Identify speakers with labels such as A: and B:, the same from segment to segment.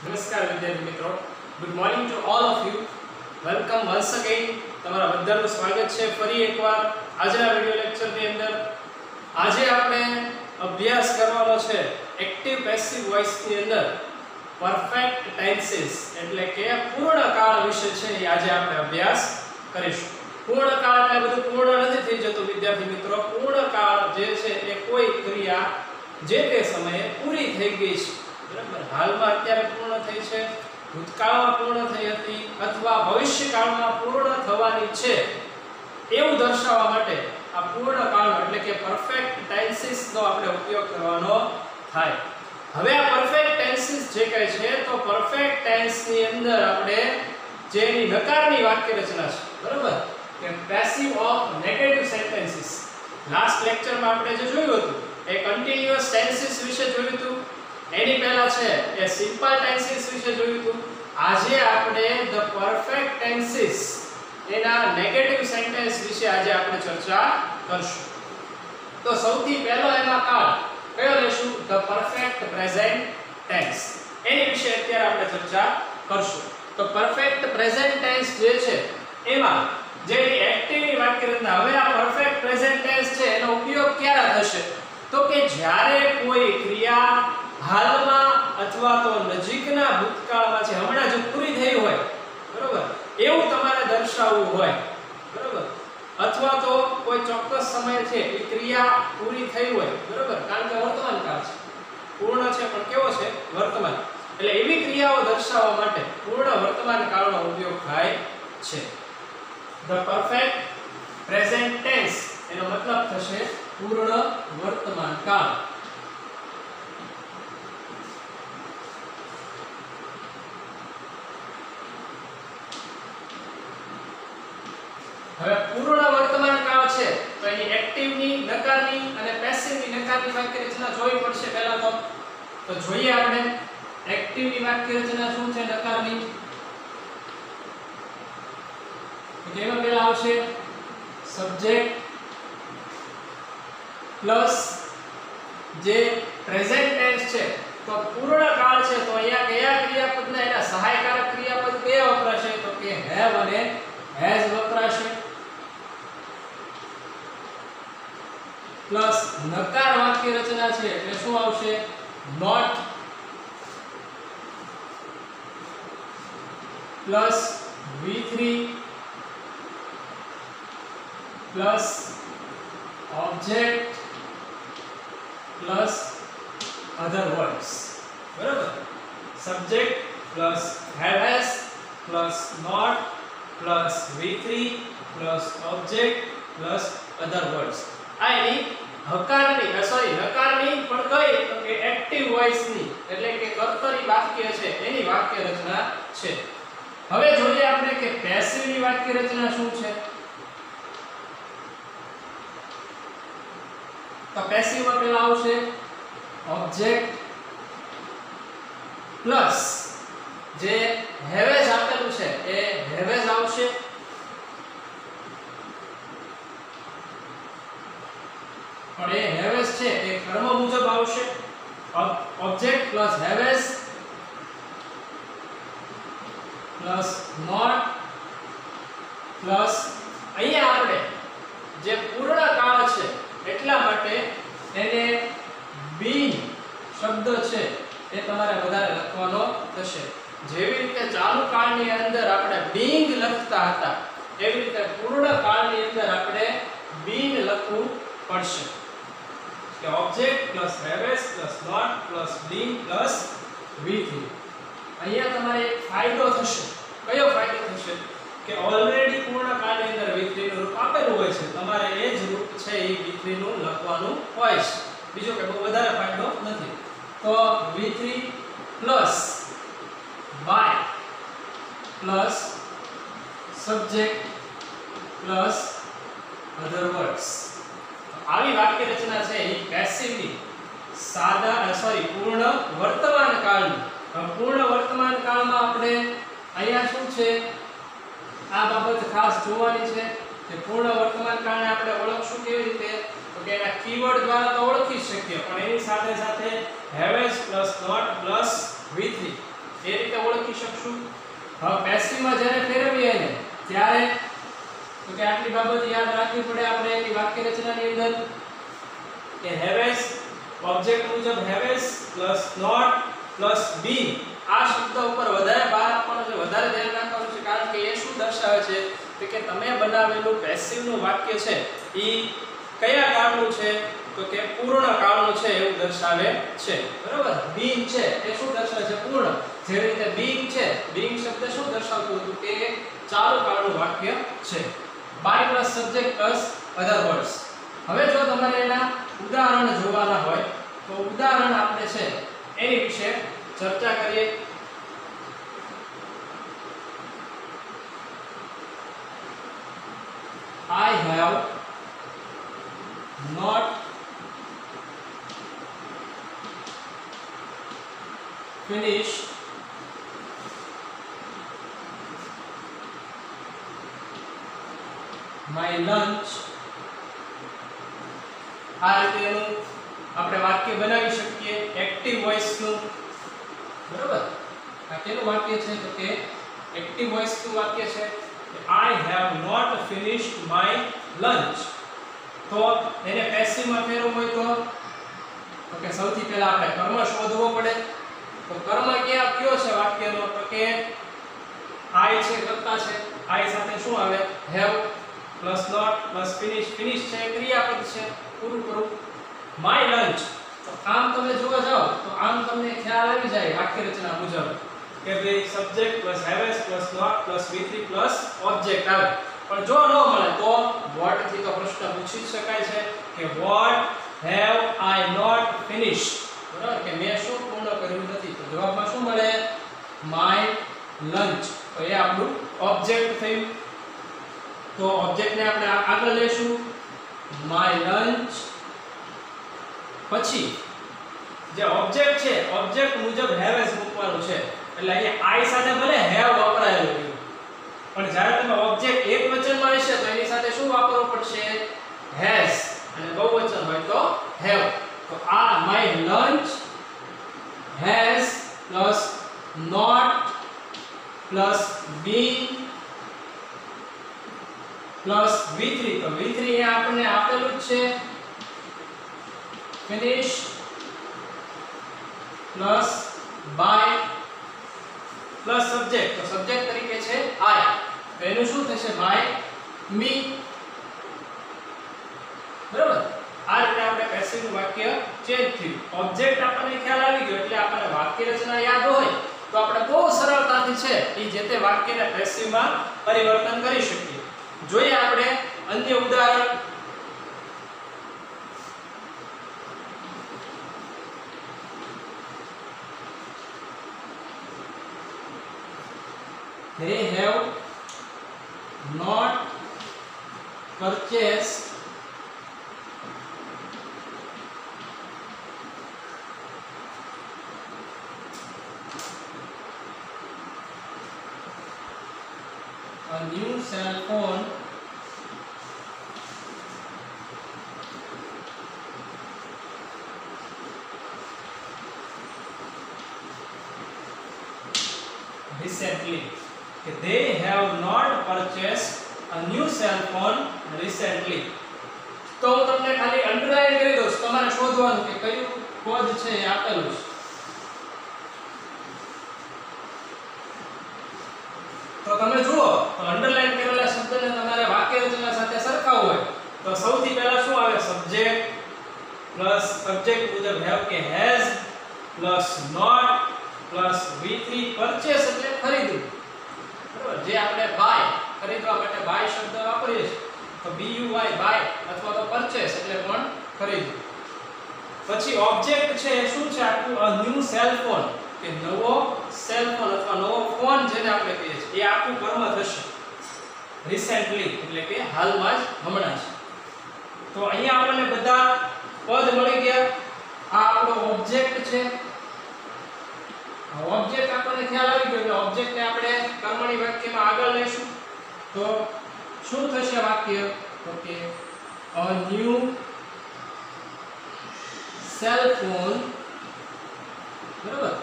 A: નમસ્કાર વિદ્યાર્થી મિત્રો, good morning to all of you. Welcome once again. તમારા બધાનું સ્વાગત છે ફરી એકવાર આજના વિડિયો લેક્ચરની અંદર. આજે આપણે અભ્યાસ કરવાનો છે એક્ટિવ પેસિવ વોઇસની અંદર પરફેક્ટ ટેન્સીસ એટલે કે પૂર્ણકાળ વિશે છે. એ આજે આપણે અભ્યાસ કરીશું. પૂર્ણકાળ એટલે બધું પૂર્ણ નથી થઈ જતું વિદ્યાર્થી મિત્રો. પૂર્ણકાળ જે છે એ કોઈ ક્રિયા જે તે સમયે પૂરી થઈ ગઈ છે, બરાબર, હાલમાં અત્યારે પૂર્ણ થઈ છે, ભૂતકાળમાં પૂર્ણ થઈ હતી અથવા ભવિષ્યકાળમાં પૂર્ણ થવાની છે એવું દર્શાવવા માટે આ પૂર્ણકાળ એટલે કે પરફેક્ટ ટેન્સીસ નો આપણે ઉપયોગ કરવાનો થાય. હવે આ પરફેક્ટ ટેન્સીસ જે કહે છે તો પરફેક્ટ ટેન્સ ની અંદર આપણે જેની નકારની વાક્ય રચના છે, બરાબર, કે passive of negative sentences. Last લેક્ચરમાં આપણે જે જોયું હતું એ કન્ટીન્યુઅસ ટેન્સીસ વિશે જોયું હતું. એની પહેલા છે એ સિમ્પલ ટેન્સીસ વિશે જોયું હતું. આજે આપણે ધ પરફેક્ટ ટેન્સીસ એના નેગેટિવ સેન્ટેન્સ વિશે આજે આપણે ચર્ચા કરશું. તો સૌથી પહેલો એમાં કાળ કયો લેશું? The perfect present tense. એની વિશે અત્યારે આપણે ચર્ચા કરશું. તો પરફેક્ટ પ્રેઝન્ટ ટેન્સ જે છે એમાં જેની એક્ટિવની વાક્ય રચના. હવે આ પરફેક્ટ પ્રેઝન્ટ ટેન્સ છે એનો ઉપયોગ ક્યારે થશે? તો કે જ્યારે કોઈ ક્રિયા હાલમાં અથવા તો નજીકના ભૂતકાળમાં છે, હમણાં જ પૂરી થઈ હોય, બરોબર, એવું તમારે દર્શાવવું હોય, બરોબર, અથવા તો કોઈ ચોક્કસ સમય છે એ ક્રિયા પૂરી થઈ હોય, બરોબર, કારણ કે વર્તમાન કાળ છે, પૂર્ણ છે પણ કેવો છે? વર્તમાન. એટલે એવી ક્રિયાઓ દર્શાવવા માટે પૂર્ણ વર્તમાન કાળનો ઉપયોગ થાય છે. ધ પરફેક્ટ પ્રેઝન્ટ ટેન્સ એનો મતલબ થશે પૂર્ણ વર્તમાન કાળ. હવે પૂર્ણ વર્તમાન કાળ છે તો એની એક્ટિવની, નકારની અને પેસિવની નકારની વાક્ય રચના જોવી પડશે પહેલા તો જોઈએ આપણે એક્ટિવની વાક્ય રચના શું છે, નકારની. તો એમાં પહેલા આવશે સબ્જેક્ટ પ્લસ જે પ્રેઝન્ટ ટેન્સ છે તો પૂર્ણ કાળ છે તો અહીંયા કયા ક્રિયાપદના એના સહાયકારક ક્રિયાપદ કયા વપરાશે? તો કે હેવ અને હેઝ વપરાશે. પ્લસ નકાર વાક્ય રચના છે એટલે શું આવશે? Not plus V3 plus object plus other words, બરાબર. Subject plus have has plus not plus V3 plus object plus other words. આ એની નકારની પણ કઈ? તો કે એક્ટિવ વોઇસની એટલે કે કર્તરી વાક્ય છે એની વાક્ય રચના છે. હવે જોઈએ આપણે કે પેસિવની વાક્ય રચના શું છે. તો પેસિવમાં પહેલા આવશે ઓબ્જેક્ટ પ્લસ જે હેવેઝ આપેલું છે એ હેવેઝ આવશે. પણ એ હેવેઝ છે એ કર્મ મુજબ આવશે. Object plus haves plus not plus અહીંયા આપણે જે પૂર્ણ કાળ છે એટલા માટે એને બીંગ શબ્દ છે એ તમારે વધારે લખવાનો થશે. જેવી રીતે ચાલુ કાળની અંદર આપણે બીંગ લખતા હતા એવી રીતે પૂર્ણ કાળની અંદર આપણે બીંગ લખવું પડશે. કે object plus haves plus not plus being plus V3. અહીંયા તમારે એક ફાયદો થશે. કયો ફાયદો થશે? કે ઓલરેડી પૂર્ણ કાળની અંદર V3 નું રૂપ આપેલું હોય છે, તમારે એ જ રૂપ છે એ V3 નું લખવાનું હોય છે. બીજો કે બહુ વધારે ફાયદો નથી. તો V3 plus by plus subject plus other words. આવી વાક્ય રચના છે એ પેસિવની પૂર્ણ વર્તમાન કાળની. પૂર્ણ વર્તમાન કાળમાં આપણે અહીંયા શું છે આ બાબત ખાસ જોવાની છે કે પૂર્ણ વર્તમાન કાળને આપણે ઓળખશું કેવી રીતે? તો કે એના કીવર્ડ દ્વારા તો ઓળખી શકીએ, પણ એની સાથે સાથે હેવેઝ પ્લસ નોટ પ્લસ V3 એ રીતે ઓળખી શકશું. હવે પેસિવમાં જ્યારે ફેરવીએ ને ત્યારે તો કે આટલી બાબત યાદ રાખવી પડે આપણે એની વાક્ય રચનાની અંદર કે હેવેસ ઓબ્જેક્ટ મુજબ હેવેસ પ્લસ નોટ પ્લસ બી આ શબ્દ ઉપર વધારે ભાર આપવાનો છે, વધારે ધ્યાન રાખવાનું છે, કારણ કે એ શું દર્શાવે છે તો કે તમે બનાવેલું પેસિવનું વાક્ય છે એ કયા કાળનું છે તો કે પૂર્ણ કાળનું છે એવું દર્શાવે છે. બરાબર. બીંગ છે એ શું દર્શાવે છે? પૂર્ણ. જેવી રીતે બીંગ છે, બીંગ શબ્દ શું દર્શાવતું હતું કે ચાલુ કાળનું વાક્ય છે. By plus subject plus other words. હવે જો તમારે એના ઉદાહરણ જોવાના હોય તો ઉદાહરણ આપણે છે એની વિશે ચર્ચા કરીએ. I have not finished my lunch. આ રીતે એનું આપણે વાક્ય બનાવી શકીએ એક્ટિવ વોઇસ નું. બરાબર. આ કેનું વાક્ય છે તો કે એક્ટિવ વોઇસ નું વાક્ય છે. I have not finished my lunch. તો એને પેસિવમાં ફેરવવું હોય તો કે સૌથી પહેલા આપણે કર્મ શોધવો પડે. તો કર્મ ક્યાં કયો છે વાક્યનો તો કે I છે કરતા છે. I સાથે શું આવે? have plus not plus finish. Finish છે ક્રિયાપદ છે, પૂરું કરું. my lunch. તો આમ તમે જોવા જાઓ તો આમ તમને ખ્યાલ આવી જાય વાક્ય રચના મુજબ કે ભાઈ subject plus haves plus not plus V3 plus object આવે. પણ જો ન મળે તો what થી તો પ્રશ્ન પૂછી શકાય છે કે what have I not finished. બરાબર કે મેં શું પૂર્ણ કર્યું નથી. તો જવાબમાં શું મળે? my lunch. તો એ આપણું ઓબ્જેક્ટ થયું. તો ઓબ્જેક્ટને આપણે આગળ લેશું my lunch. પછી જે ઓબ્જેક્ટ છે ઓબ્જેક્ટ મુજબ હેવેસ મૂકવાનું છે. એટલે અહીંયા I સાથે ભલે have વપરાયેલું છે પણ જ્યારે તમે ઓબ્જેક્ટ એકવચનમાં હશે તો એની સાથે શું વાપરવું પડશે? has. અને બહુવચન હોય તો have. તો આ my lunch has plus not plus been plus V3. તો V3 એ આપણને આપેલું જ છે. finish plus by plus subject. તો સબ્જેક્ટ તરીકે છે I. તો એનું શું થશે? by me. બરાબર. આ રીતે આપણે પેસિવનું વાક્ય ચેન્જ થયું. ઓબ્જેક્ટ આપણને ખ્યાલ આવી ગયો એટલે આપણને વાક્ય રચના યાદ હોય તો આપણે બહુ સરળતાથી છે એ જે તે વાક્યને પેસિવમાં પરિવર્તન કરી શકીએ. જોઈએ આપણે અન્ય ઉદાહરણ. They have not purchased a new cell phone recently. They have not purchased a new cell phone recently. તો હું તમને ખાલી અંડરલાઈન કરી દઉં. તમારે શોધવાનું કે કયું પદ છે એ આપેલું છે. તો તમે જુઓ તો અંડરલાઈન કરેલા શબ્દને તમારે વાક્ય રચના સાથે સરખાવવું હોય તો સૌથી પહેલા શું આવે? સબ્જેક્ટ પ્લસ સબ્જેક્ટ મુજબ have કે has plus not plus V3 purchase એટલે ખરીદવું. બરાબર. જે આપણે બાય ખરીદવા માટે બાય શબ્દ વાપરીએ છીએ તો BUY બાય અથવા તો પરચેસ એટલે પણ ખરીદવું. પછી ઓબ્જેક્ટ છે એ શું છે? આખું a new cell phone કે નવો સેલ ફોન અથવા નવો ફોન જેને આપણે કહીએ છીએ એ આખું કર્મ થશે રિસેન્ટલી એટલે કે હાલમાં જ, હમણાં જ. તો અહીંયા આપણને બધા પદ મળી ગયા. આ આપણો ઓબ્જેક્ટ છે. ઓબ્જેક્ટ આપણને ખ્યાલ આવી ગયો એટલે ઓબ્જેક્ટને આપણે કર્મણી વાક્યમાં આગળ લઈશું. તો શું થશે વાક્ય? તો કે a new cell phone. બરાબર.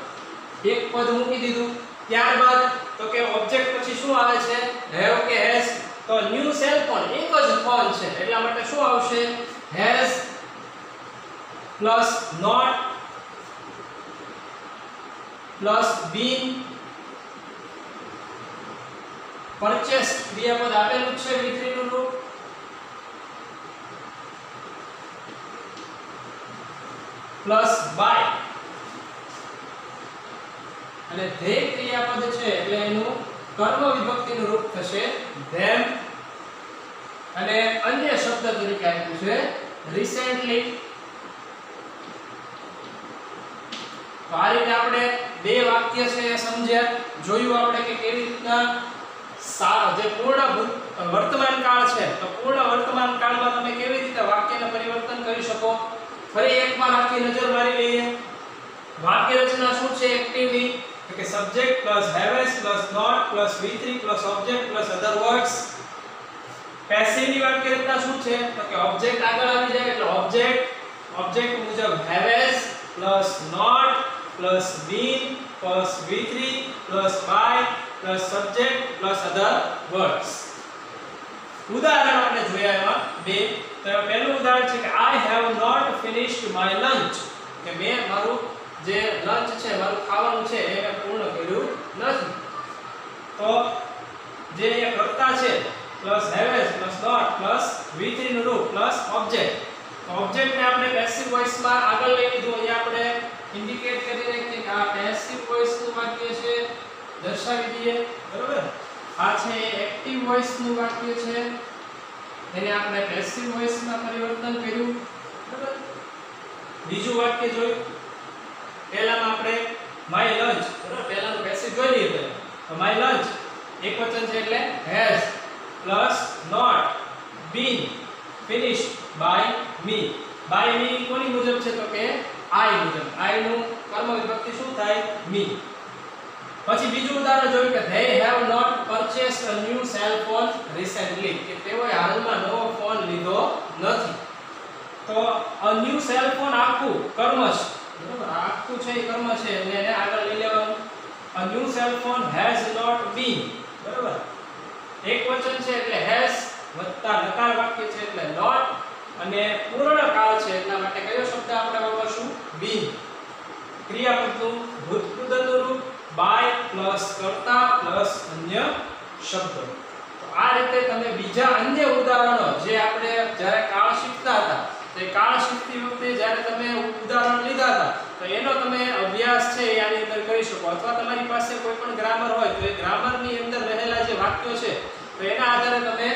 A: એક પદ મૂકી દીધું. ત્યારબાદ તો કે ઓબ્જેક્ટ પછી શું આવે છે હેવ કે હેઝ. તો ન્યુ સેલ ફોન એક જ ફોન છે એટલા માટે શું આવશે has plus not plus been purchase ક્રિયાપદ આપેલું છે V3 નું રૂપ પ્લસ બાય અને ધે ક્રિયાપદ છે એટલે એનું કર્મ વિભક્તિનું રૂપ થશે ધેમ અને અન્ય શબ્દ તરીકે આપ્યું છે રિસેન્ટલી. તો આ રીતે આપણે બે વાક્ય છે એ સમજ્યા. જોયું આપણે કે કેવી રીતના જે પૂર્ણ વર્તમાન કાળ છે તો પૂર્ણ વર્તમાન કાળમાં તમે કેવી રીતે વાક્યને પરિવર્તન કરી શકો. ફરી એકવાર આખી નજર મારી લઈએ. વાક્ય રચના શું છે એક્ટિવની તો કે subject plus haves plus not plus V3 plus object plus other words. પેસિવની વાક્ય રચના શું છે તો કે ઓબ્જેક્ટ આગળ આવી જાય એટલે ઓબ્જેક્ટ મુજબ haves plus not plus been plus V3 plus by plus subject plus other words. ઉદાહરણ આપણે જોયા એમાં બે. તો પહેલું ઉદાહરણ છે કે I have not finished my lunch કે મેં મારું જે લંચ છે મારું ખાવાનું છે એ મેં પૂર્ણ કર્યું નથી. તો જે એ કર્તા છે plus haves plus not plus V3 નું રૂપ પ્લસ ઓબ્જેક્ટ. તો ઓબ્જેક્ટ ને આપણે પેસિવ વોઇસ માં આગળ લઈ લીધું. અહીંયા આપણે ઇન્ડિકેટ કરી રાખીએ કે આ પેસિવ વોઇસ નું વાક્ય છે દર્શાવી દઈએ. બરોબર. આ છે એક્ટિવ વોઇસ નું વાક્ય છે એને આપણે પેસિવ વોઇસ માં પરિવર્તન કર્યું. બરાબર. બીજું વાક્ય જોયું. પહેલામાં આપણે માય લંચ બરાબર પહેલાનું પેસિવ જોઈ લઈએ. તો માય લંચ એકવચન છે એટલે has plus not been finished by me. By me કોની મુજબ છે તો કે આઈ મુજબ. આઈ નું કર્મ વિભક્તિ શું થાય મી. પછી બીજું ઉદાહરણ જોયું કે they have not purchased a new cell phone recently કે તેઓએ હાલમાં નવો ફોન લીધો નથી. તો a new cell phone આખું કર્મ છે બરાબર. આખું છે એ કર્મ છે એટલે એને આગળ લઈ લેવાનું. a new cell phone has not been બરાબર. એકવચન છે એટલે has વત્તા નકાર વાક્ય છે એટલે not અને પૂર્ણ કાળ છે એટલા માટે કયો શબ્દ આપણે વાપરશું been. ક્રિયાપદનું ભૂતપૂર્વનું રૂપ બાય પ્લસ કર્તા પ્લસ અન્ય શબ્દો. તો આ રીતે તમે બીજા અન્ય ઉદાહરણો જે આપણે જ્યારે કાળ શીખતા હતા તો એ કાળ શીખતી વખતે જ્યારે તમે ઉદાહરણ લીધા હતા તો એનો તમે અભ્યાસ છે એ આની અંદર કરી શકો. અથવા તમારી પાસે કોઈ પણ ગ્રામર હોય તો એ ગ્રામરની અંદર રહેલા જે વાક્યો છે તો એના આધારે તમે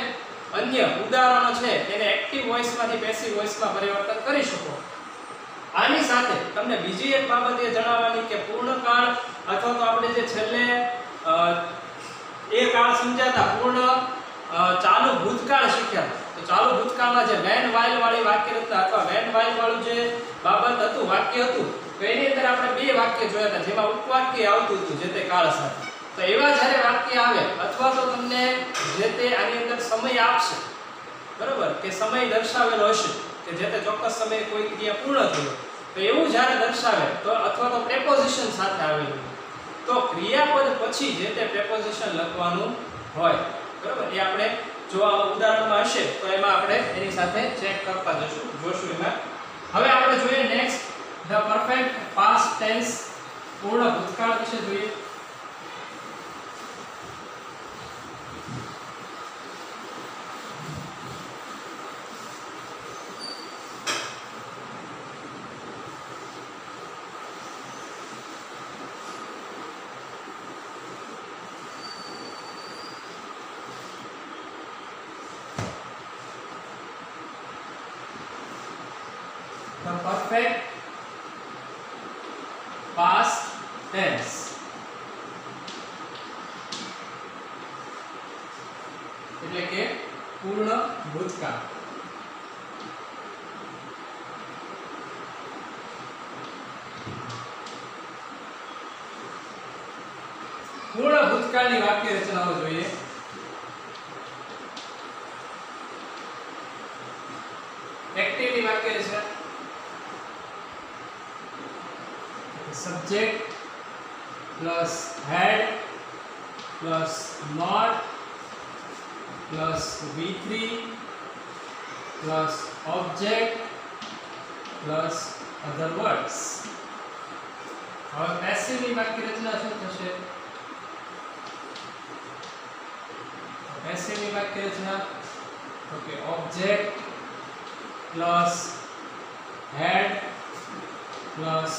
A: અન્ય ઉદાહરણો છે એને એક્ટિવ વોઇસમાંથી પેસિવ વોઇસમાં પરિવર્તન કરી શકો. આની સાથે તમને બીજી એક બાબત એ જણાવવાની કે પૂર્ણકાળ અથવા તો આપણે જે છેલ્લે એ કાળ સમજાતા પૂર્ણ ચાલુ ભૂતકાળ શીખ્યા. તો ચાલુ ભૂતકાળમાં જે વેન વાઇલ વાળી વાક્ય રચના અથવા વેન વાઇલ વાળું જે બાબત હતું વાક્ય હતું તો એની અંદર આપણે બે વાક્ય જોયા હતા જેમાં ઉપવાક્ય આવતું હતું જે તે કાળ સાથે. તો એવા જ્યારે વાક્ય આવે અથવા તો તમને જે તે આની અંદર સમય આપશે બરોબર કે સમય દર્શાવેલો હશે કે જે તે ચોક્કસ સમયે કોઈ ક્રિયા પૂર્ણ થઈ તો એવું જ્યારે દર્શાવે તો અથવા તો પ્રેપોઝિશન સાથે આવેલું તો ક્રિયાપદ પછી જે તે પ્રેપોઝિશન લખવાનું હોય બરોબર. એ આપણે જો આ ઉદાહરણમાં હશે તો એમાં આપણે એની સાથે ચેક કરતા જોશું એમાં. હવે આપણે જોઈએ next the perfect past tense પૂર્ણ ભૂતકાળ વિશે જોઈએ. The perfect past tense એટલે કે પૂર્ણ ભૂતકાળ. પૂર્ણ ભૂતકાળની વાક્ય રચનાઓ જોઈએ. એક્ટિવની વાક્ય રચના subject plus had plus not plus V3 plus object plus other words. હવે પેસિવની વાક્ય રચના શું થશે? પેસિવની વાક્ય રચના okay object plus had plus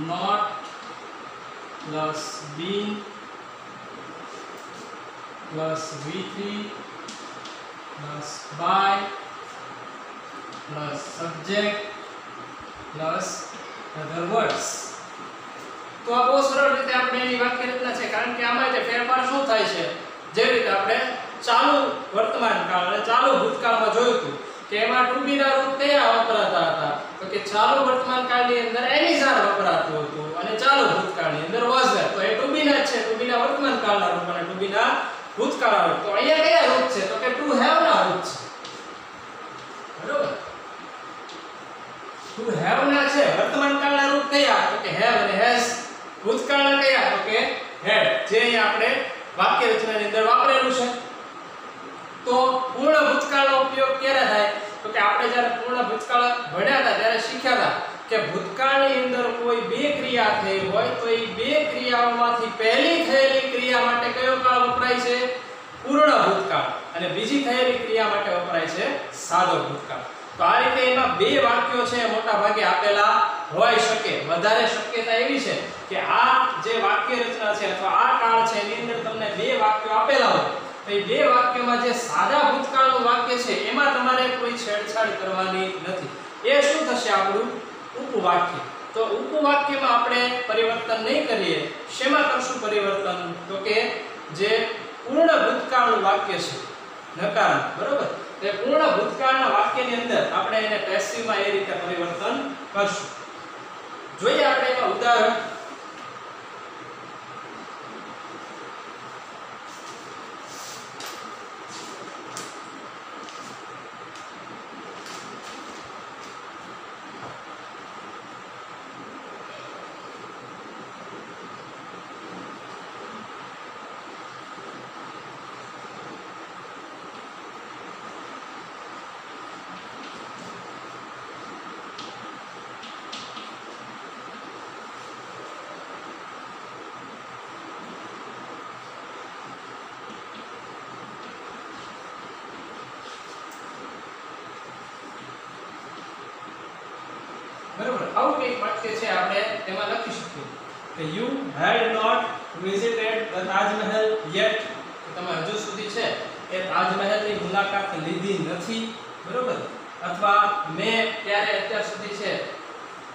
A: not plus been plus V3 plus by plus subject plus other words. तो आ बहुत सरल रीते આપણે એની વાક્ય રચના છે, કારણ કે આમાં જે ફેરફાર શું થાય છે, જે રીતે આપણે ચાલુ વર્તમાન કાળ અને ચાલુ ભૂતકાળમાં જોયું હતું કે એમાં ટુ બી ના રૂપ કયા વપરાતા હતા, તો કે ચાલુ વર્તમાન કાળની અંદર એનીઝ આર વપરાતું હતું અને ચાલુ ભૂતકાળની અંદર વોઝ આર। તો એ ટુ બી ના છે, ટુ બી ના વર્તમાન કાળના રૂપ અને ટુ બી ના ભૂતકાળના રૂપ। તો અહીંયા કયા રૂપ છે? તો કે ટુ હેવ ના રૂપ છે, બરોબર। ટુ હેવ ના છે વર્તમાન કાળના રૂપ કયા? તો કે હેવ અને હેઝ। ભૂતકાળના કયા? તો કે હેડ, જે અહીંયા આપણે વાક્ય રચનાની અંદર વાપરેલું છે। તો પૂર્ણ ભૂતકાળનો ઉપયોગ ક્યારે થાય? તો કે આપણે જ્યારે પૂર્ણ ભૂતકાળ ભણ્યા હતા ત્યારે શીખ્યા હતા કે ભૂતકાળની અંદર કોઈ બે ક્રિયા થઈ હોય તો એ બે ક્રિયાઓમાંથી પહેલી થયેલી ક્રિયા માટે કયો કાળ વપરાય છે? પૂર્ણ ભૂતકાળ, અને બીજી થયેલી ક્રિયા માટે વપરાય છે સાદો ભૂતકાળ। તો આ રીતે એમાં બે વાક્યો છે મોટા ભાગે આપેલા હોઈ શકે। વધારે શક્યતા એવી છે કે આ જે વાક્ય રચના છે અથવા આ કાળ છે એની અંદર તમને બે વાક્યો આપેલા હોય તો એ બે વાક્યમાં જે સાદા ભૂતકાળનું વાક્ય છે એમાં તમારે કોઈ છેડછાડ કરવાની નથી। એ શું થશે? આપણું ઉપવાક્ય। તો ઉપવાક્યમાં આપણે પરિવર્તન નહીં કરીએ। શેમાં કરશું પરિવર્તન? તો કે જે પૂર્ણ ભૂતકાળનું વાક્ય છે નકારનું, બરોબર, તે પૂર્ણ ભૂતકાળના વાક્યની અંદર આપણે એને પેસિવમાં એ રીતે પરિવર્તન કરશું। જોઈએ આપણે એમાં ઉદાહરણ। બરાબર, આવું એક વાક્ય છે આપણે તેમાં લખી શકીએ કે you had not visited the Taj Mahal yet, કે તમે હજુ સુધી છે એ તાજમહેલની મુલાકાત લીધી નથી, બરાબર। અથવા મેં ત્યારે અત્યાર સુધી છે,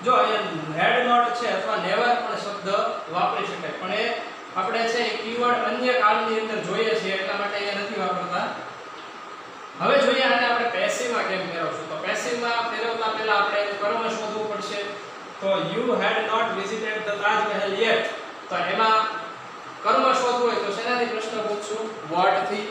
A: જો અહીંયા હેડ નોટ છે અથવા નેવર પણ શબ્દ વાપરી શકાય, પણ એ આપણે છે એ કીવર્ડ અન્ય કાળની અંદર જોઈએ છે એટલા માટે અહીંયા નથી વાપરતા। હવે જોઈએ આને આપણે પેસિવમાં કેમ ફેરવશું। તો પેસિવમાં ફેરવતા પહેલા આપણે કર્મ શોધવું પડશે। તો you had not visited the Taj Mahal yet, તો એમાં કર્મ શોધવું હોય તો શેનાથી પ્રશ્ન પૂછશું? વોટ થી।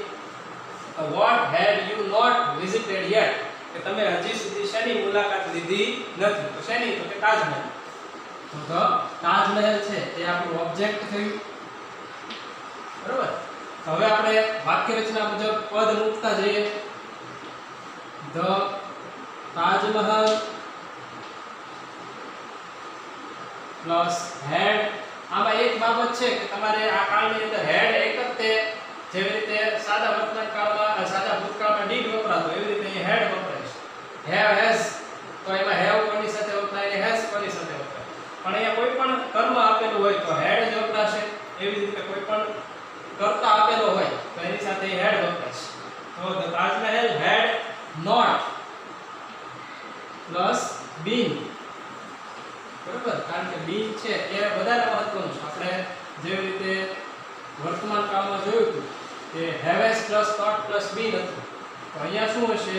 A: What had you not visited yet, કે તમે હજી સુધી શેની મુલાકાત લીધી નથી? તો શેની? તો કે તાજમહેલ। તો તાજમહેલ છે એ આપણું ઓબ્જેક્ટ થયું, બરાબર। હવે આપણે વાક્ય રચના મુજબ પદ મૂકતા જઈએ। ધ તાજમહલ પ્લસ હેડ। આમાં એક બાબત છે કે તમારે આ કાળની અંદર હેડ એક જ તે જેવી રીતે સાદા વર્તમાન કાળમાં સાદા ભૂતકાળમાં ડીડ વપરાતો એવી રીતે અહીં હેડ વપરાય છે। હેવ હેઝ, તો એમાં હેવ કોની સાથે વપરાય અને હેઝ કોની સાથે વપરાય, પણ અહીંયા કોઈ પણ કર્મ આપેલું હોય તો હેડ જ વપરાશે, એવી રીતે કોઈ પણ કરતા આપેલો હોય તો એની સાથે હેડ વપરાશે। તો the Taj Mahal had not plus been, બરાબર, કારણ કે બીન છે એ વધારે મહત્વનું છે। આપણે જેવી રીતે વર્તમાન કાળમાં જોયું હતું કે haves plus not plus been હતું, તો અહીંયા શું હશે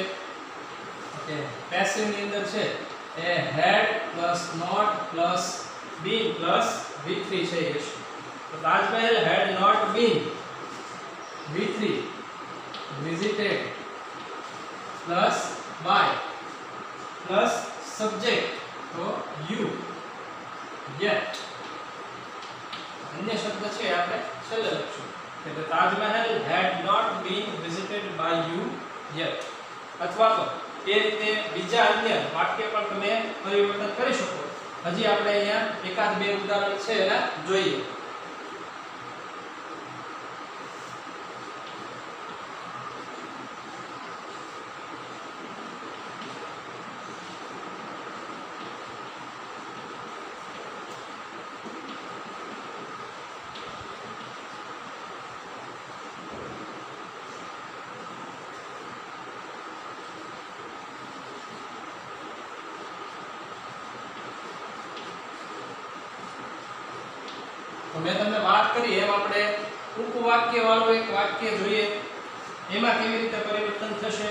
A: કે પેસિવની અંદર છે એ had plus not plus been plus V3 છે એ હશે। તો Taj Mahal had not been V3 visited plus by plus subject, तो you yet अन्य शब्द એ આપણે છેલ્લે લખશું કે the Taj Mahal had not been visited by you yet. અથવા તો એ રીતે બીજા અન્ય વાક્ય પણ તમે પરિવર્તન કરી શકો. હજી આપણે અહીંયા એકાદ બે ઉદાહરણ છે એના જોઈએ. તો મેં તમને વાત કરી એમ આપણે ઉપવાક્ય વાળું એક વાક્ય જોઈએ. એમાં કેવી રીતે પરિવર્તન થશે?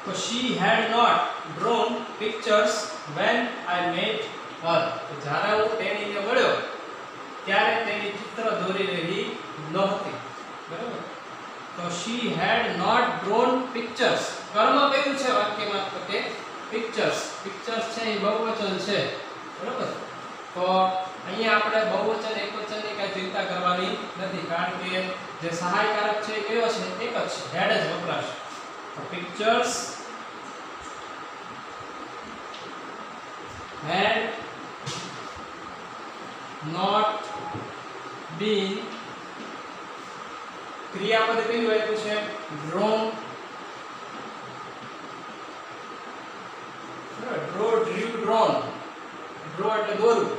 A: તો she had not drawn pictures when I met her. તો જ્યારે હું તેણીને મળ્યો ત્યારે તેની ચિત્ર દોરી રહી નહોતી. બરાબર? તો she had not drawn pictures. કર્મ કયું છે વાક્યમાં? તો કે pictures. pictures છે એ બહુવચન છે. બરાબર? તો અહીંયા આપણે બહુવચન એકવચનની કઈ ચિંતા કરવાની નથી, કારણ કે જે સહાયકારક છે કયો છે? એક જ છે, હેડ જ વપરાશે. તો પિક્ચર્સ had not been, ક્રિયાપદ કયું આપ્યું છે? drawn. draw, drew, drawn. draw એટલે દોરવું,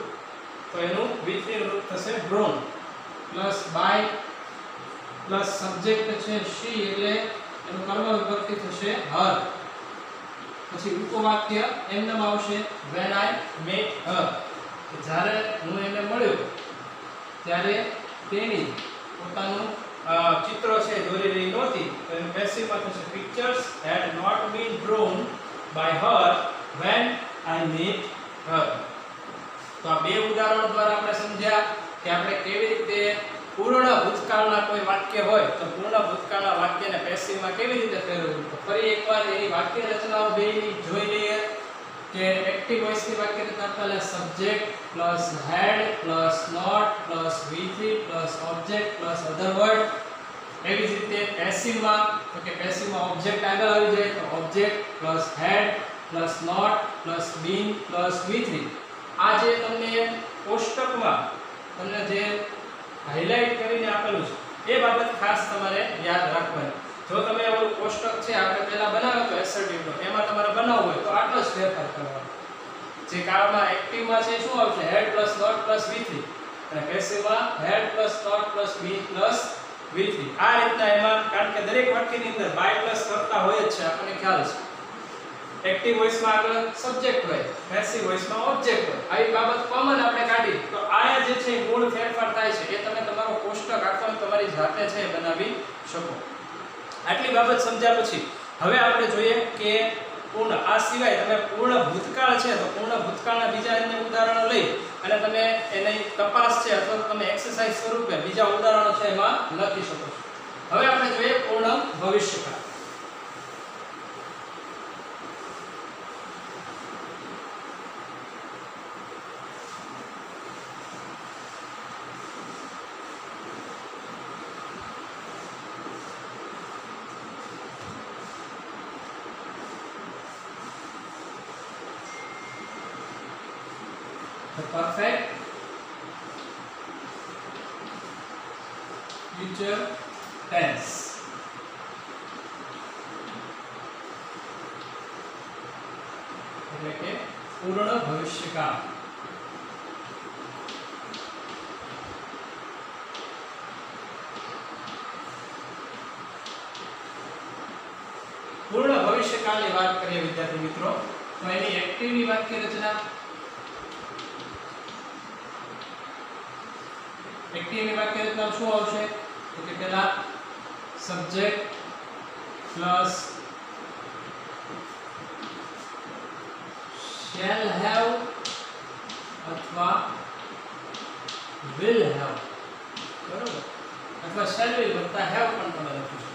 A: તો એનું વિપરીત રૂપ થશે drawn. Plus by plus subject છે she એટલે એનું કર્મ વિભક્તિ થશે her. પછી ઉપવાક્ય એમ નામ આવશે when I met her. જ્યારે હું એને મળ્યો ત્યારે તેણી પોતાનું ચિત્ર છે દોરી રહી નહોતી. તો એનું પેસિવમાં થશે pictures had not been drawn by her when I met her. તો આ બે ઉદાહરણો દ્વારા આપણે સમજ્યા કે આપણે કેવી રીતે પૂર્ણ ભૂતકાળના કોઈ વાક્ય હોય તો પૂર્ણ ભૂતકાળના વાક્યને પેસિવમાં કેવી રીતે ફેરવવું. તો ફરી એકવાર એની વાક્ય રચનાઓ બેની જોઈ લઈએ કે એક્ટિવ વોઇસની વાક્ય રચના પહેલા subject plus had plus not plus V3 plus object plus other word. એવી જ રીતે પેસિવમાં તો કે પેસિવમાં ઓબ્જેક્ટ આગળ આવી જાય તો object plus had plus not plus been plus V3. આ જે તમને કોષ્ટકમાં તમને જે હાઇલાઇટ કરીને આપેલું છે એ બાબત ખાસ તમારે યાદ રાખવાની. જો તમે ઓલું કોષ્ટક છે આપણે પહેલા બનાવ્યો તો એસર્ટિવનો, એમાં તમારે બનાવવું હોય તો આટલો જ ફેરફાર કરવાનો. જે કાળમાં એક્ટિવમાં છે શું આવશે? હેડ પ્લસ નોટ પ્લસ V3 અને પેસિવમાં had plus not plus been plus V3. આ રીતના એમાં, કારણ કે દરેક વાક્યની અંદર બાય પ્લસ કરતા હોય જ છે, આપણને ખ્યાલ છે. એક્ટિવ વોઇસમાં આગળ સબ્જેક્ટ હોય, પેસિવ વોઇસમાં ઓબ્જેક્ટ હોય. આવી બાબત કોમન આપણે કાઢી તો આયા જે છે મૂળ ફેરફાર થાય છે એ તમે તમારો કોષ્ટક આખો તમારી જાતે છે બનાવી શકો. આટલી બાબત સમજ્યા પછી હવે આપણે જોઈએ કે પૂર્ણ, આ સિવાય તમે પૂર્ણ ભૂતકાળ છે તો પૂર્ણ ભૂતકાળના બીજા અન્ય ઉદાહરણો લઈ અને તમે એની તપાસ છે અથવા તમે એક્સરસાઇઝ સ્વરૂપે બીજા ઉદાહરણો છે એમાં લખી શકો છો. હવે આપણે જોઈએ પૂર્ણ ભવિષ્યકાળ. The perfect future tense. એટલે કે પૂર્ણ ભવિષ્યકાળ. પૂર્ણ ભવિષ્યકાળની વાત કરીએ વિદ્યાર્થી મિત્રો તો એની એક્ટિવની વાક્ય રચના. એક્ટિવની વાક્ય રચના શું આવશે? તો કે પહેલા સબ્જેક્ટ પ્લસ shall have અથવા will have. બરોબર? અથવા shall will વત્તા have પણ તમે લખી શકો.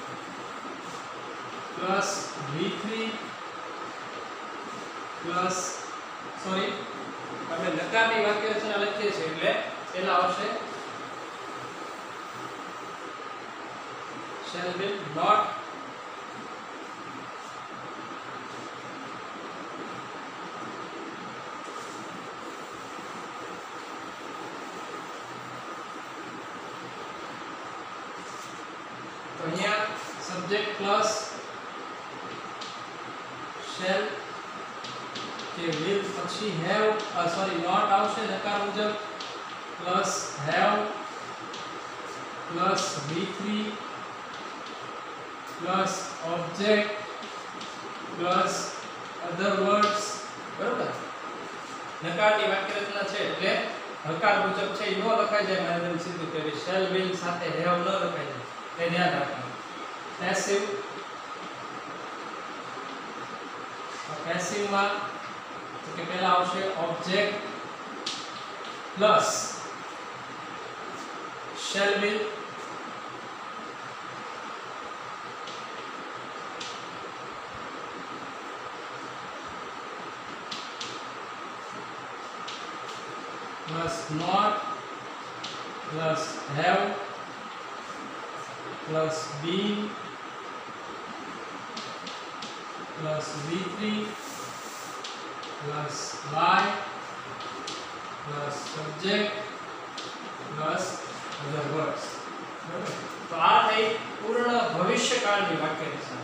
A: પ્લસ V3 પ્લસ આપણે નકારની વાક્યરચના લખીએ છીએ એટલે પહેલા આવશે shall will not तो અહીંયા સબ્જેક્ટ પ્લસ shall કે will પછી have સોરી not આવશે નકાર મુજબ plus have plus v3 plus object plus other words બરોબર નકારની વાક્યરચના છે એટલે હકાર મુજબ છે એ નો લખાઈ જાય મારે સીધું કે shall will સાથે have ન લખાઈ જાય એ ધ્યાન રાખવાનું પેસિવ પેસિવ માં તો કે પહેલા આવશે object plus shall will plus not plus have plus been plus v3 plus by plus subject plus other words तो आ થઈ પૂર્ણ ભવિષ્યકાળની વાક્યરચના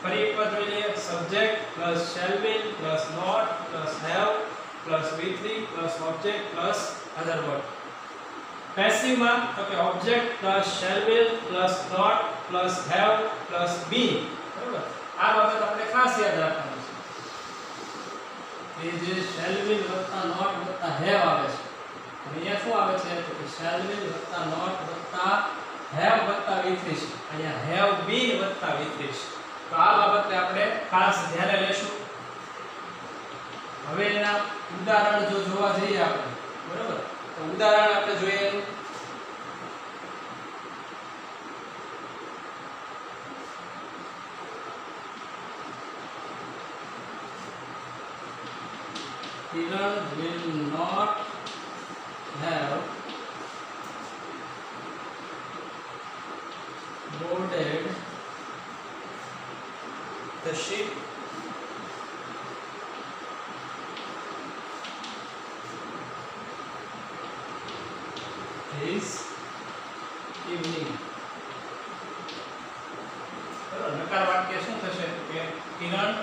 A: ફરી એકવાર જોઈ લઈએ subject plus shall will plus not plus have plus v3 plus object plus other word passive માં તો કે object plus shall will plus not plus have plus been બરાબર આ બાબત આપણે ખાસ યાદ રાખવાની છે કે જે shall will વત્તા not વત્તા have આવે છે અને અહીંયા શું આવે છે તો કે shall will વત્તા not વત્તા have વત્તા v3 છે અહીંયા have been વત્તા v3 છે તો આ બાબતને આપણે ખાસ ધ્યાને લેશું હવે એના ઉદાહરણ જો જોવા જઈએ આપણે બરાબર તો ઉદાહરણ આપણે જોઈએ Kiran will not have boarded the ship this evening. નકાર વાક્ય શું થશે કે કિરણ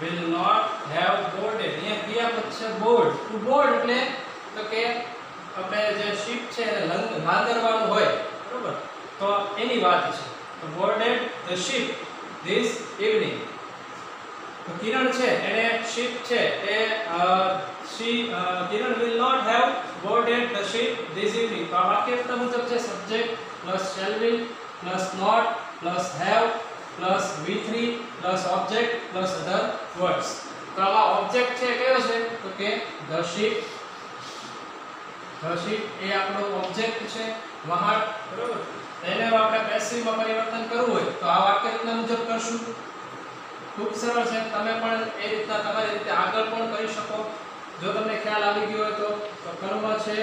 A: will not have boarded અહીંયા ક્રિયાપદ છે board to board એટલે તો કે આપણે જે શિપ છે એને લાંગરવાનું હોય બરોબર તો એની વાત છે તો boarded the ship this evening તો કિરણ છે એને શિપ છે એ કિરણ will not have boarded the ship this evening તો આ વાક્યરચના મુજબ છે subject plus shall will plus not plus have plus v3 plus object plus other words તો આ ઓબ્જેક્ટ છે કયો છે તો કે the ship એ આપણો ઓબ્જેક્ટ છે વહાણ બરોબર એને આપણે પેસિવ માં પરિવર્તન કરવું હોય તો આ વાક્યરચના મુજબ કરશું ખૂબ સરળ છે તમે પણ એ રીતના તમારી રીતે આગળ પણ કરી શકો જો તમને ખ્યાલ આવી ગયો હોય તો કર્મ છે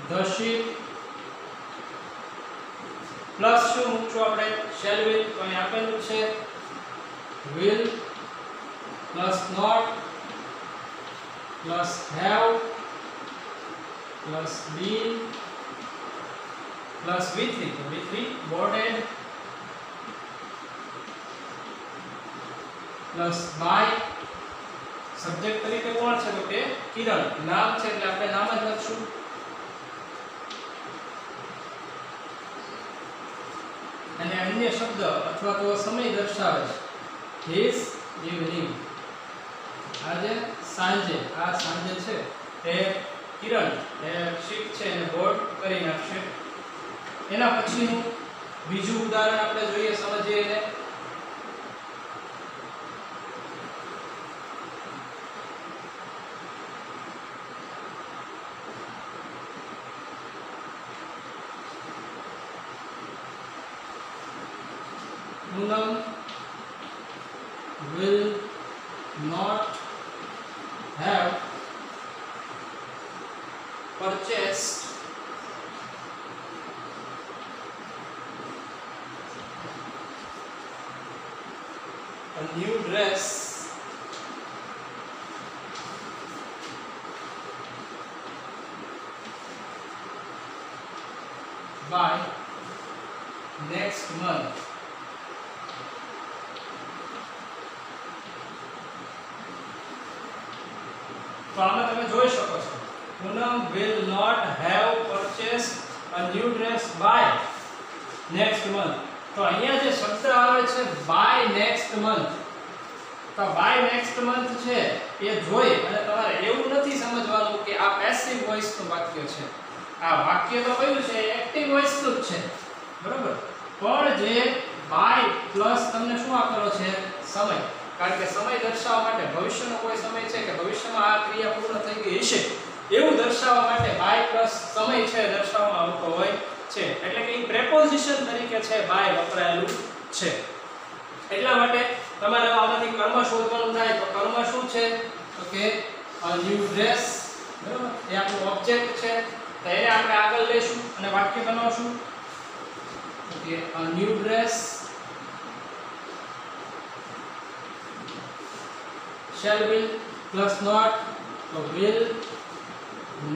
A: the ship પ્લસ શું મૂકશું આપણે shall will તો અહીં આપેલું છે will plus not plus have plus been plus v3 તો v3 boarded plus by subject તરીકે કોણ છે તો કે કિરણ નામ છે એટલે આપણે નામ જ લખશું અને અન્ય શબ્દ અથવા તો સમય દર્શાવે છે this evening આજે સાંજે આ સાંજે છે એ કિરણ એ શિપ છે એને બોર્ડ કરી નાખશે એના પછીનું બીજું ઉદાહરણ આપણે જોઈએ સમજીએ એને Poonam will not have purchased a new dress by next month. તો આમાં તમે જોઈ શકો છો પૂનમ will not have purchased a new dress by next month. તો અહીંયા જે શબ્દ આવે છે by next month, તો by next month છે એ જોઈ અને તમારે એવું નથી સમજવાનું કે આ પેસિવ વોઇસ નું વાક્ય છે. આ વાક્ય તો કયું છે એક્ટિવ વોઇસ નું જ છે, બરાબર. પણ જે by પ્લસ તમને શું આપેલો છે સમય, કારણ કે સમય દર્શાવવા માટે ભવિષ્યનો કોઈ સમય છે કે ભવિષ્યમાં આ ક્રિયા પૂર્ણ થઈ ગઈ હશે એવું દર્શાવવા માટે by પ્લસ સમય છે દર્શાવવામાં આવતો હોય છે. એટલે કે ઈ પ્રેપોઝિશન તરીકે છે by વપરાયેલું છે. એટલા માટે તમારે આમાંથી કર્મ શોધવાનું થાય તો કર્મ શું છે તો કે a new dress, બરાબર. એ આપણું ઓબ્જેક્ટ છે તો એને આપણે આગળ લઈશું અને વાક્ય બનાવશું. Okay, a new dress shall will plus not, so will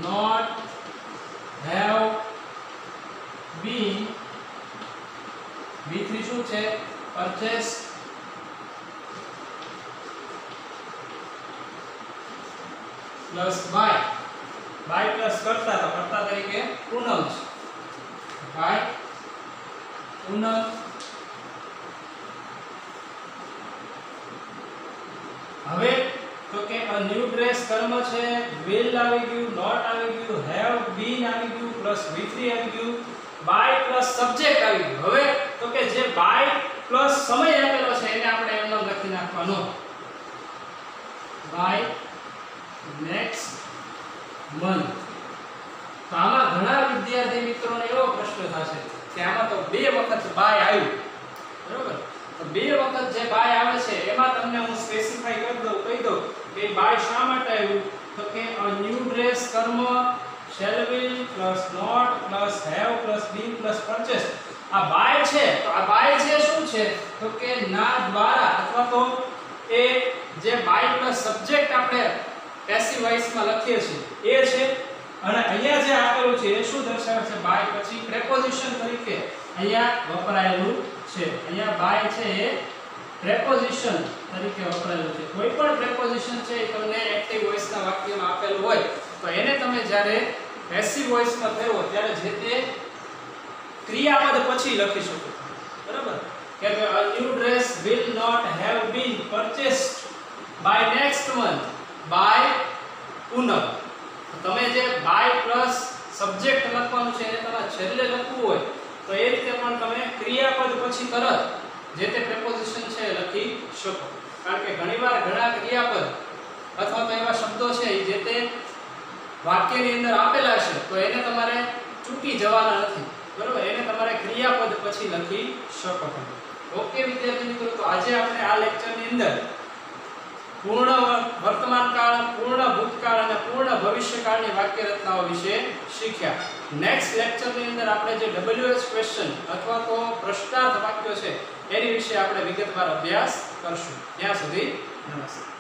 A: not have been, V3 શું છે purchased plus by plus કરતા તો કરતા તરીકે પૂનમ છે by પૂનમ. હવે તો કે a new dress કર્મ છે, will આવી ગયું, not આવી ગયું, have been આવી ગયું, plus V3 આવી ગયું, by plus subject આવી ગયું. હવે તો કે જે by plus સમય આપેલો છે એને આપણે એમ નામ લખી નાખવાનો by next month. તો આમાં ઘણા વિદ્યાર્થી મિત્રોને એવો પ્રશ્ન થશે કે આમાં તો બે વખત by આવ્યું, બરાબર. તો બે વખત જે by આવે છે એમાં તમને હું સ્પેસિફાઈ કરી દઉં, કહી દઉં કે by શા માટે આવ્યું તો કે a new dress કર્મ shall will plus not plus have plus been plus purchase. આ by છે તો આ by છે શું છે તો કે ના દ્વારા અથવા તો એ જે by plus subject આપણે પેસિવ વોઇસ માં લખીએ છીએ એ છે. અને અહીંયા જે આપેલું છે એ શું દર્શાવે છે by પછી પ્રેપોઝિશન તરીકે અહીંયા વપરાયેલું છે. અહીંયા by છે એ પ્રેપોઝિશન તરીકે વપરાયેલું છે. કોઈ પણ પ્રેપોઝિશન છે એ તમને એક્ટિવ વોઇસ ના વાક્યમાં આપેલું હોય તો એને તમે જ્યારે પેસિવ વોઇસ માં ફેરવો ત્યારે જે તે ક્રિયાપદ પછી લખી શકો, બરાબર. કે a new dress will not have been purchased by next month by પૂનમ. તમે જે by પ્લસ સબ્જેક્ટ લખવાનું છે એને તમારે છેલ્લે લખવું હોય તો એ રીતે પણ તમે ક્રિયાપદ પછી તરત જે તે પ્રેપોઝિશન છે લખી શકો. કારણ કે ઘણીવાર ઘણા ક્રિયાપદ અથવા તો એવા શબ્દો છે જે તે વાક્યની અંદર આપેલા છે તો એને તમારે ચૂકી જવાના નથી, બરાબર. એને તમારે ક્રિયાપદ પછી લખી શકો. ઓકે વિદ્યાર્થી મિત્રો, તો આજે આપણે આ લેક્ચરની અંદર પૂર્ણ વર્તમાન કાળ, પૂર્ણ ભૂતકાળ અને પૂર્ણ ભવિષ્યકાળની વાક્ય રચનાઓ વિશે શીખ્યા. નેક્સ્ટ લેક્ચરની અંદર આપણે જે WH ક્વેશ્ચન અથવા તો પ્રશ્નાર્થ વાક્યો છે એની વિશે આપણે વિગતવાર અભ્યાસ કરશું. ત્યાં સુધી નમસ્તે.